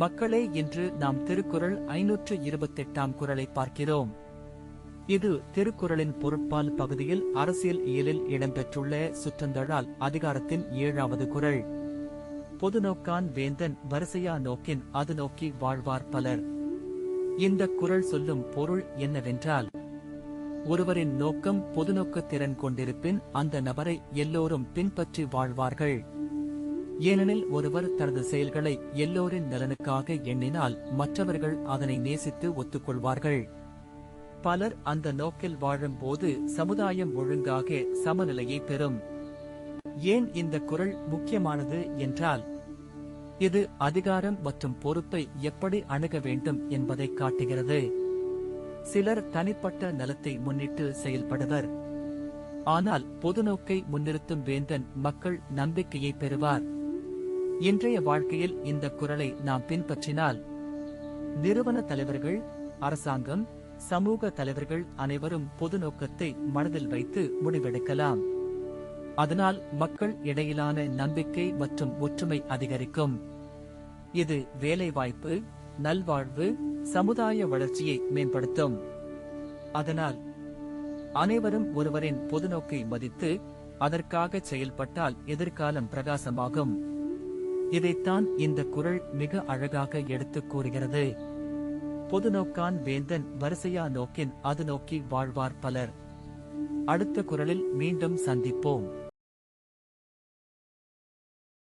மக்களே, இன்று நாம் திருக்குறள் 528ஆம் குறளை பார்க்கிறோம். இது திருக்குறளின் பொருட்பால் பகுதியில் அரசியல் இயலில் இடம்பெற்றுள்ள சுற்றந்தழால் அதிகாரத்தின் 7வது குறள். பொதுநோக்கான் வேந்தன் வரிசையா நோக்கின் அது நோக்கி வாழ்வார் பலர். இந்த குறள் சொல்லும் பொருள் என்னவென்றால், ஒருவரின் நோக்கம் பொதுநோக்க திறன் கொண்டிருப்பின் அந்த நபரை எல்லோரும் பின்பற்றி வாழ்வார்கள். ஏனெனில் ஒருவர் தனது செயல்களை எல்லோரின் நலனுக்காக எண்ணினால் மற்றவர்கள் அதனை நேசித்து ஒத்துக்கொள்வார்கள். பலர் அந்த நோக்கில் வாழும்போது சமுதாயம் ஒழுங்காக சமநிலையை பெறும். ஏன் இந்த குறள் முக்கியமானது என்றால், இது அதிகாரம் மற்றும் பொறுப்பை எப்படி அணுக வேண்டும் என்பதை காட்டுகிறது. சிலர் தனிப்பட்ட நலத்தை முன்னிட்டு செயல்படுவர். ஆனால் பொதுநோக்கை முன்னிறுத்தும் வேந்தன் மக்கள் நம்பிக்கையை பெறுவார். இன்றைய வாழ்க்கையில் இந்த குறளை நாம் பின்பற்றினால், நிறுவன தலைவர்கள், அரசாங்கம், சமூக தலைவர்கள் அனைவரும் பொது நோக்கத்தை மனதில் வைத்து முடிவெடுக்கலாம். அதனால் மக்கள் இடையிலான நம்பிக்கை மற்றும் ஒற்றுமை அதிகரிக்கும். இது வேலைவாய்ப்பு, நல்வாழ்வு, சமுதாய வளர்ச்சியை மேம்படுத்தும். அதனால் அனைவரும் ஒருவரின் பொதுநோக்கை மதித்து அதற்காக செயல்பட்டால் எதிர்காலம் பிரகாசமாகும். இதைத்தான் இந்த குறள் மிக அழகாக எடுத்துக் கூறுகிறது. பொதுநோக்கான் வேந்தன் வரிசையா நோக்கின் அது நோக்கி வாழ்வார் பலர். அடுத்த குறளில் மீண்டும் சந்திப்போம்.